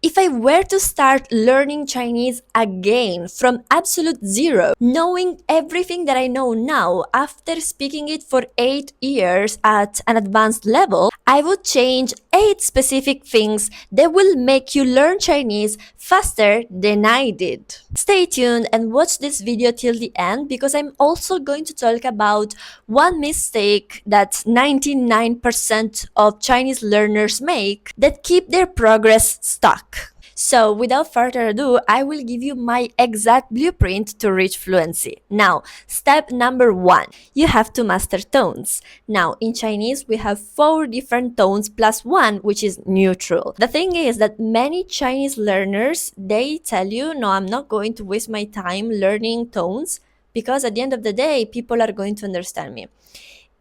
If I were to start learning Chinese again from absolute zero, knowing everything that I know now after speaking it for 8 years at an advanced level, I would change 8 specific things that will make you learn Chinese faster than I did. Stay tuned and watch this video till the end because I'm also going to talk about one mistake that 99% of Chinese learners make that keep their progress stuck. So, without further ado, I will give you my exact blueprint to reach fluency. Now, step number 1, you have to master tones. Now, in Chinese, we have 4 different tones plus 1, which is neutral. The thing is that many Chinese learners, they tell you, no, I'm not going to waste my time learning tones because at the end of the day, people are going to understand me.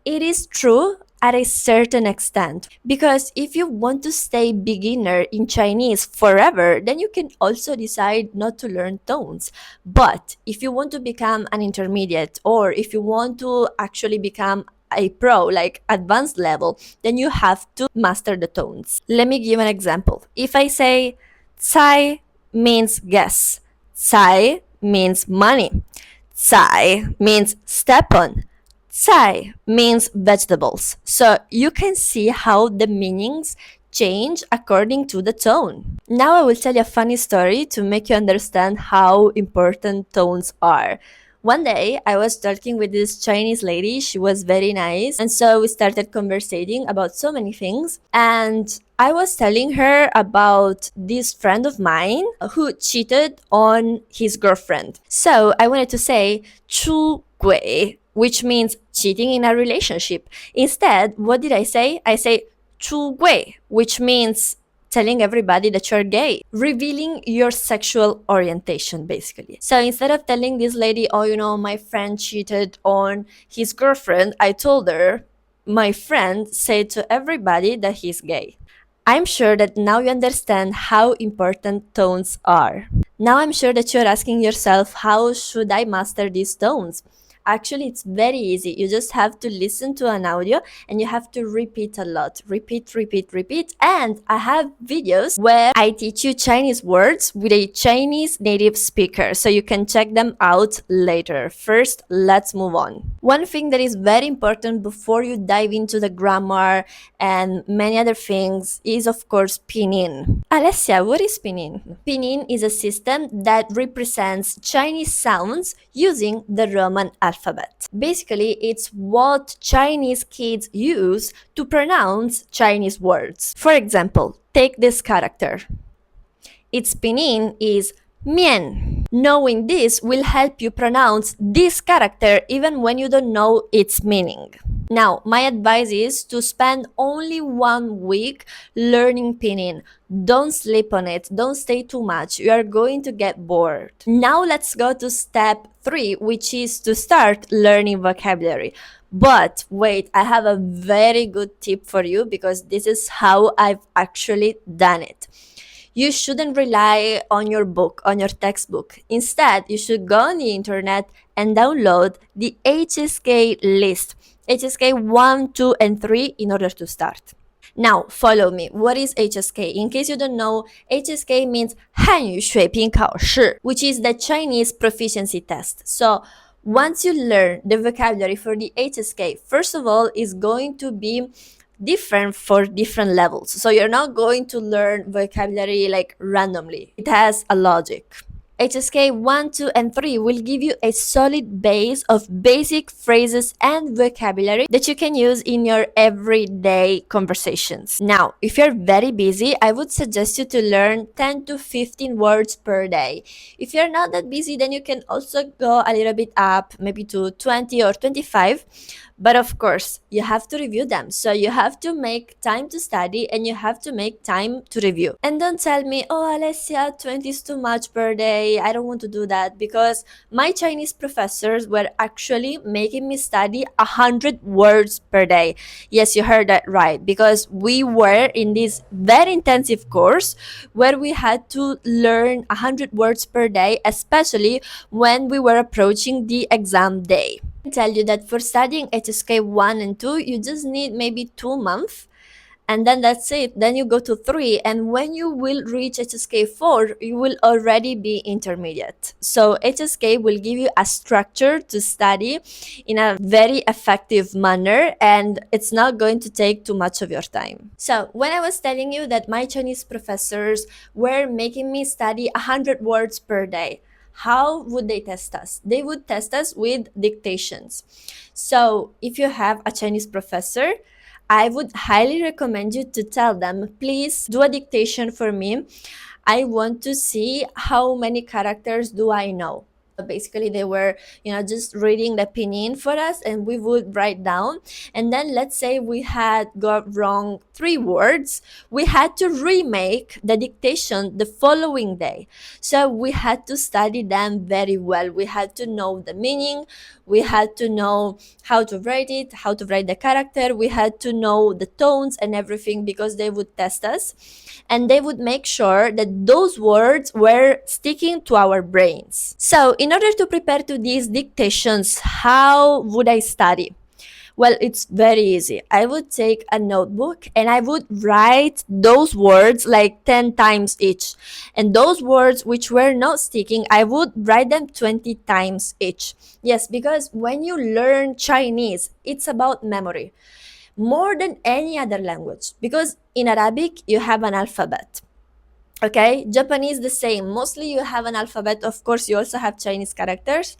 It is true at a certain extent because if you want to stay beginner in Chinese forever, then you can also decide not to learn tones. But if you want to become an intermediate or if you want to actually become a pro, like advanced level, then you have to master the tones. Let me give an example. If I say Cai means guess, Cai means money, Cai means step on, Cai means vegetables. So you can see how the meanings change according to the tone. Now I will tell you a funny story to make you understand how important tones are. One day I was talking with this Chinese lady. She was very nice. And so we started conversating about so many things. And I was telling her about this friend of mine who cheated on his girlfriend. So I wanted to say 出轨, which means cheating in a relationship. Instead, what did I say? I say 出柜, which means telling everybody that you're gay, revealing your sexual orientation, basically. So instead of telling this lady, oh, my friend cheated on his girlfriend, I told her, my friend said to everybody that he's gay. I'm sure that now you understand how important tones are. Now I'm sure that you're asking yourself, how should I master these tones? Actually, it's very easy. You just have to listen to an audio and you have to repeat a lot. Repeat, repeat, repeat. And I have videos where I teach you Chinese words with a Chinese native speaker. So you can check them out later. First, let's move on. One thing that is very important before you dive into the grammar and many other things is, of course, pinyin. Alessia, what is pinyin? Pinyin is a system that represents Chinese sounds using the Roman alphabet. Basically, it's what Chinese kids use to pronounce Chinese words. For example, take this character. Its pinyin is mian. Knowing this will help you pronounce this character even when you don't know its meaning. Now, my advice is to spend only 1 week learning pinyin. Don't sleep on it. Don't stay too much. You are going to get bored. Now let's go to step 3, which is to start learning vocabulary. But wait, I have a very good tip for you because this is how I've actually done it. You shouldn't rely on your book, on your textbook. Instead, you should go on the internet and download the HSK list. HSK 1, 2, and 3 in order to start. Now, follow me. What is HSK? In case you don't know, HSK means 汉语水平考试, which is the Chinese proficiency test. So, once you learn the vocabulary for the HSK, first of all, is going to be different for different levels. So you're not going to learn vocabulary like randomly. It has a logic. HSK 1, 2, and 3 will give you a solid base of basic phrases and vocabulary that you can use in your everyday conversations. Now, if you're very busy, I would suggest you to learn 10 to 15 words per day. If you're not that busy, then you can also go a little bit up, maybe to 20 or 25. But of course, you have to review them. So you have to make time to study and you have to make time to review. And don't tell me, oh, Alessia, 20 is too much per day. I don't want to do that, because my Chinese professors were actually making me study 100 words per day. Yes, you heard that right, because we were in this very intensive course where we had to learn 100 words per day, especially when we were approaching the exam day. Tell you that for studying HSK 1 and 2, you just need maybe 2 months. and then that's it. Then you go to 3, and when you will reach HSK 4, you will already be intermediate. So HSK will give you a structure to study in a very effective manner, and it's not going to take too much of your time. So when I was telling you that my Chinese professors were making me study 100 words per day, how would they test us? They would test us with dictations. So if you have a Chinese professor, I would highly recommend you to tell them, please do a dictation for me. I want to see how many characters do I know. Basically, they were, just reading the pinyin for us, and we would write down. And then let's say we had got wrong 3 words, we had to remake the dictation the following day. So we had to study them very well. We had to know the meaning. We had to know how to write it, how to write the character. We had to know the tones and everything, because they would test us and they would make sure that those words were sticking to our brains. So in order to prepare to these dictations, how would I study? Well, it's very easy. I would take a notebook and I would write those words like 10 times each. And those words which were not sticking, I would write them 20 times each. Yes, because when you learn Chinese, it's about memory more than any other language. Because in Arabic, you have an alphabet. Okay, Japanese the same. Mostly you have an alphabet. Of course, you also have Chinese characters.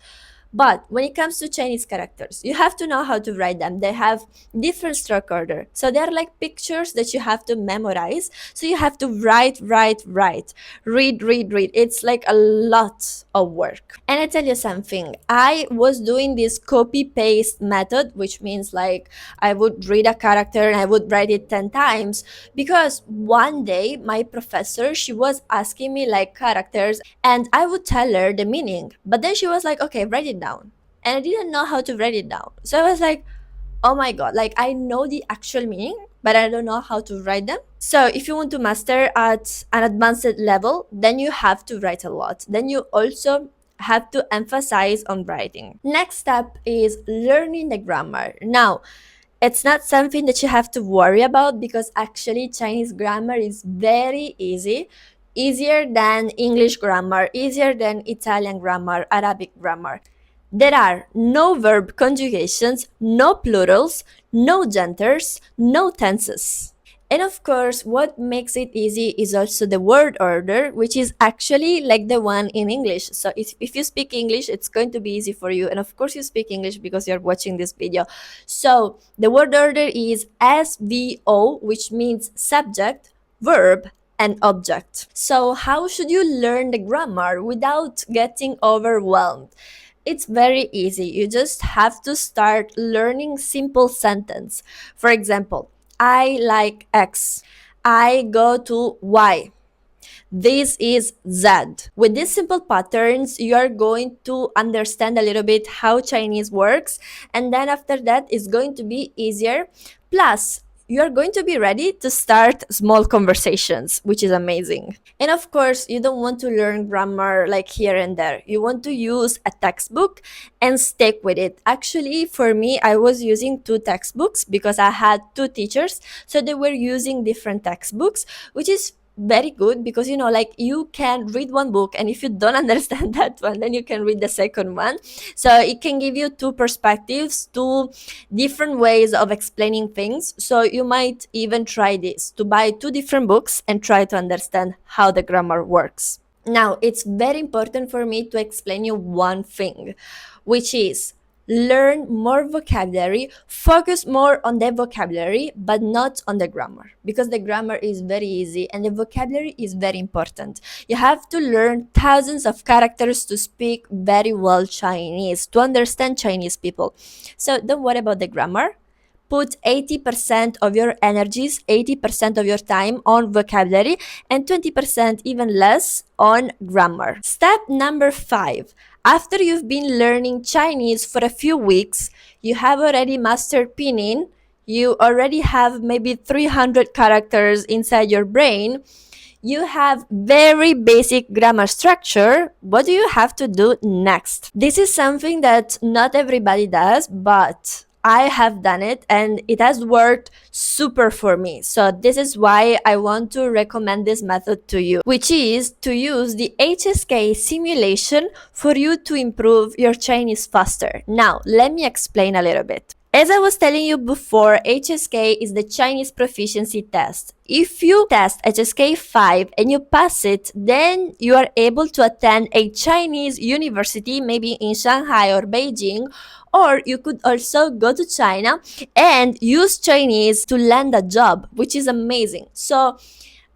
But when it comes to Chinese characters, you have to know how to write them. They have different stroke order. So they're like pictures that you have to memorize. So you have to write, read. It's like a lot of work. And I tell you something, I was doing this copy paste method, which means like I would read a character and I would write it 10 times, because one day my professor, she was asking me like characters, and I would tell her the meaning. But then she was like, okay, write it down. And I didn't know how to write it down. So I was like, oh my God, like I know the actual meaning, but I don't know how to write them. So if you want to master at an advanced level, then you have to write a lot. Then you also have to emphasize on writing. Next step is learning the grammar. Now, it's not something that you have to worry about, because actually Chinese grammar is very easy, easier than English grammar, easier than Italian grammar, Arabic grammar. There are no verb conjugations, no plurals, no genders, no tenses. And of course, what makes it easy is also the word order, which is actually like the one in English. So if you speak English, it's going to be easy for you. And of course, you speak English because you're watching this video. So the word order is SVO, which means subject, verb, and object. So how should you learn the grammar without getting overwhelmed? It's very easy. You just have to start learning simple sentence. For example, I like X. I go to Y. This is Z. With these simple patterns, you are going to understand a little bit how Chinese works. And then after that, it's going to be easier. Plus, you're going to be ready to start small conversations, which is amazing. And of course, you don't want to learn grammar like here and there. You want to use a textbook and stick with it. Actually, for me, I was using 2 textbooks because I had 2 teachers. So they were using different textbooks, which is very good, because like you can read one book, and if you don't understand that one, then you can read the second one. So it can give you 2 perspectives, 2 different ways of explaining things. So you might even try this, to buy 2 different books and try to understand how the grammar works. Now, it's very important for me to explain you one thing, which is learn more vocabulary, focus more on the vocabulary, but not on the grammar, because the grammar is very easy and the vocabulary is very important. You have to learn thousands of characters to speak very well Chinese, to understand Chinese people. So don't worry about the grammar. Put 80% of your energies, 80% of your time on vocabulary, and 20%, even less, on grammar. Step number 5. After you've been learning Chinese for a few weeks, you have already mastered pinyin, you already have maybe 300 characters inside your brain, you have very basic grammar structure. What do you have to do next? This is something that not everybody does, but I have done it and it has worked super for me. So this is why I want to recommend this method to you, which is to use the HSK simulation for you to improve your Chinese faster. Now, let me explain a little bit. As I was telling you before, HSK is the Chinese proficiency test. If you test HSK 5 and you pass it, then you are able to attend a Chinese university, maybe in Shanghai or Beijing, or you could also go to China and use Chinese to land a job, which is amazing. So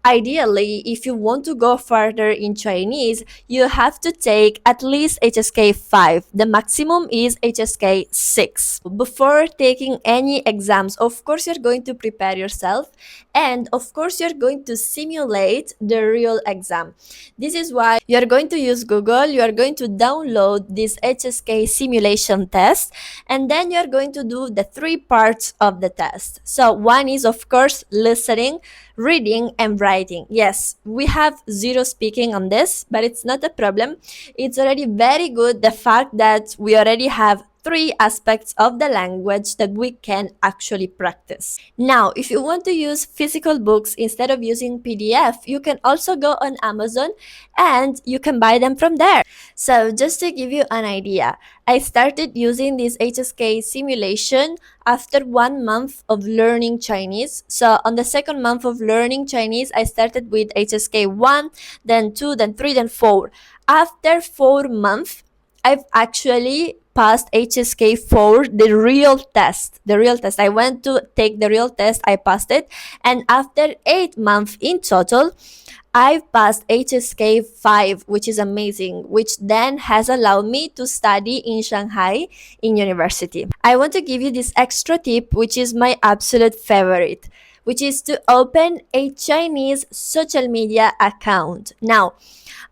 ideally, if you want to go further in Chinese, you have to take at least HSK 5. The maximum is HSK 6. Before taking any exams, of course, you're going to prepare yourself, and of course, you're going to simulate the real exam. This is why you're going to use Google, you are going to download this HSK simulation test, and then you're going to do the 3 parts of the test. So, one is, of course, listening, reading, and writing. Yes, we have zero speaking on this, but it's not a problem. It's already very good, the fact that we already have 3 aspects of the language that we can actually practice. Now, if you want to use physical books instead of using PDF, you can also go on Amazon and you can buy them from there. So, just to give you an idea, I started using this HSK simulation after 1 month of learning Chinese. So, on the second month of learning Chinese, I started with HSK 1, then 2, then 3, then 4. After 4 months, I've actually passed HSK 4, the real test. The real test. I went to take the real test, I passed it. And after 8 months in total, I've passed HSK 5, which is amazing, which then has allowed me to study in Shanghai in university. I want to give you this extra tip, which is my absolute favorite, which is to open a Chinese social media account. Now,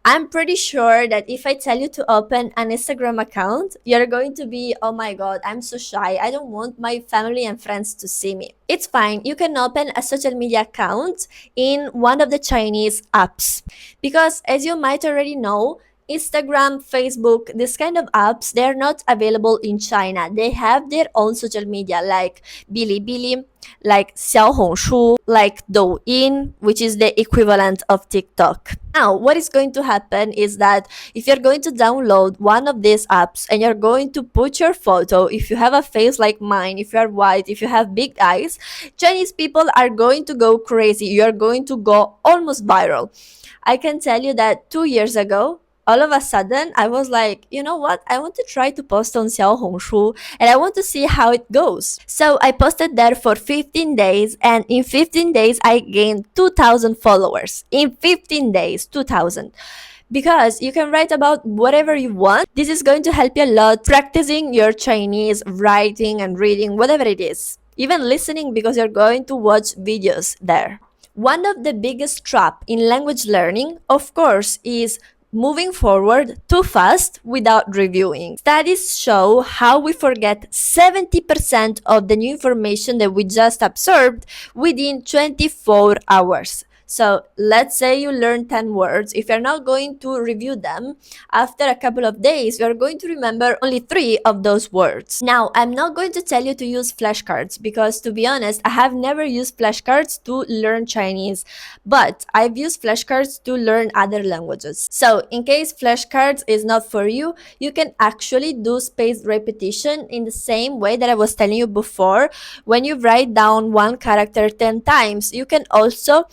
I'm pretty sure that if I tell you to open an Instagram account, you're going to be, oh my god, I'm so shy. I don't want my family and friends to see me. It's fine. You can open a social media account in one of the Chinese apps. Because as you might already know, Instagram, Facebook, this kind of apps, they're not available in China. They have their own social media like Bilibili, like Xiaohongshu, like Douyin, which is the equivalent of TikTok. Now, what is going to happen is that if you're going to download one of these apps and you're going to put your photo, if you have a face like mine, if you're white, if you have big eyes, Chinese people are going to go crazy. You're going to go almost viral. I can tell you that 2 years ago, all of a sudden, I was like, you know what? I want to try to post on Xiaohongshu and I want to see how it goes. So I posted there for 15 days, and in 15 days, I gained 2,000 followers. In 15 days, 2,000. Because you can write about whatever you want. This is going to help you a lot practicing your Chinese, writing and reading, whatever it is. Even listening, because you're going to watch videos there. One of the biggest traps in language learning, of course, is moving forward too fast without reviewing. Studies show how we forget 70% of the new information that we just absorbed within 24 hours. So let's say you learn 10 words. If you're not going to review them, after a couple of days, you're going to remember only 3 of those words. Now, I'm not going to tell you to use flashcards because, to be honest, I have never used flashcards to learn Chinese, but I've used flashcards to learn other languages. So in case flashcards is not for you, you can actually do spaced repetition in the same way that I was telling you before. When you write down one character 10 times, you can also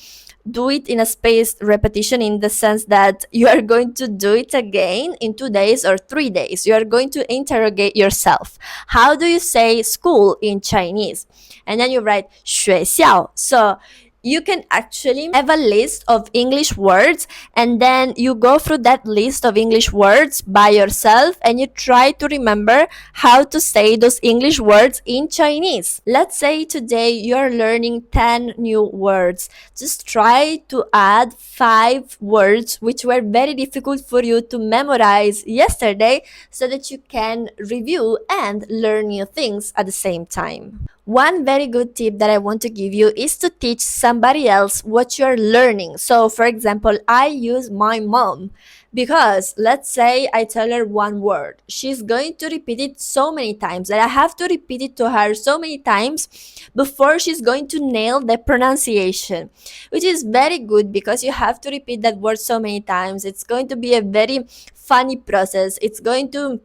do it in a spaced repetition, in the sense that you are going to do it again in 2 days or 3 days. You are going to interrogate yourself. How do you say school in Chinese? And then you write 学校. So you can actually have a list of English words, and then you go through that list of English words by yourself and you try to remember how to say those English words in Chinese. Let's say today you're learning 10 new words. Just try to add 5 words which were very difficult for you to memorize yesterday, so that you can review and learn new things at the same time. One very good tip that I want to give you is to teach somebody else what you're learning. So, for example, I use my mom because let's say I tell her one word. She's going to repeat it so many times that I have to repeat it to her so many times before she's going to nail the pronunciation, which is very good because you have to repeat that word so many times. It's going to be a very funny process. It's going to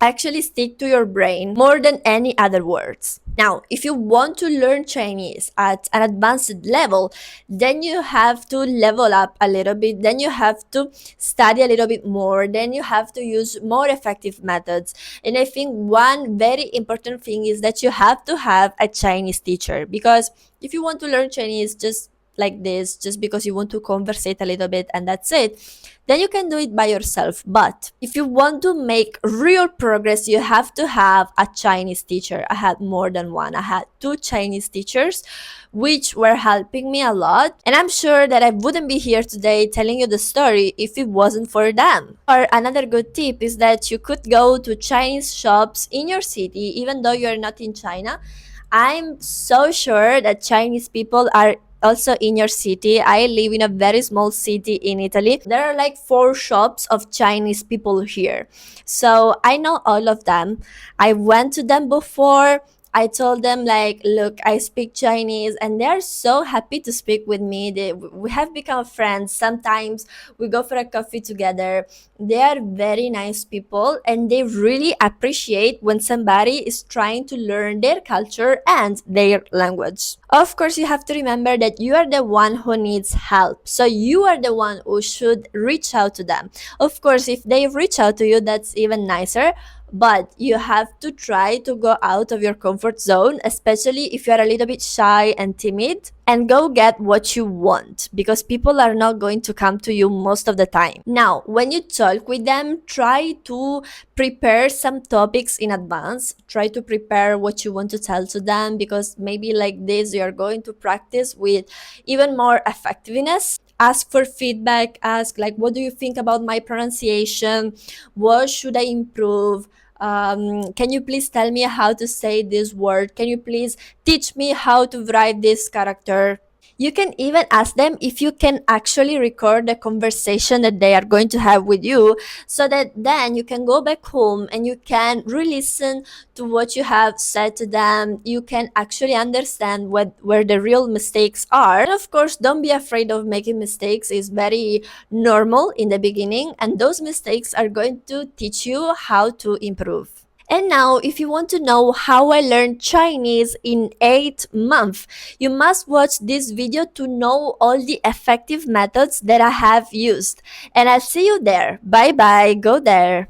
actually stick to your brain more than any other words. Now, if you want to learn Chinese at an advanced level, then you have to level up a little bit, then you have to study a little bit more, then you have to use more effective methods. And I think one very important thing is that you have to have a Chinese teacher, because if you want to learn Chinese just like this, just because you want to conversate a little bit and that's it, then you can do it by yourself. But if you want to make real progress, you have to have a Chinese teacher. I had more than one. I had two Chinese teachers, which were helping me a lot. And I'm sure that I wouldn't be here today telling you the story if it wasn't for them. Or another good tip is that you could go to Chinese shops in your city, even though you're not in China. I'm so sure that Chinese people are also in your city. I live in a very small city in Italy. There are like four shops of Chinese people here. So I know all of them. I went to them before. I told them like, look, I speak Chinese, and they're so happy to speak with me. We have become friends. Sometimes we go for a coffee together. They are very nice people, and they really appreciate when somebody is trying to learn their culture and their language. Of course, you have to remember that you are the one who needs help. So you are the one who should reach out to them. Of course, if they reach out to you, that's even nicer. But you have to try to go out of your comfort zone, especially if you're a little bit shy and timid, and go get what you want, because people are not going to come to you most of the time. Now, when you talk with them, try to prepare some topics in advance. Try to prepare what you want to tell to them, because maybe like this you're going to practice with even more effectiveness. Ask for feedback. Ask like, what do you think about my pronunciation? What should I improve? Can you please tell me how to say this word? Can you please teach me how to write this character? You can even ask them if you can actually record the conversation that they are going to have with you, so that then you can go back home and you can re-listen to what you have said to them. You can actually understand where the real mistakes are. And of course, don't be afraid of making mistakes. It's very normal in the beginning, and those mistakes are going to teach you how to improve. And now, if you want to know how I learned Chinese in 8 months, you must watch this video to know all the effective methods that I have used. And I'll see you there. Bye bye. Go there.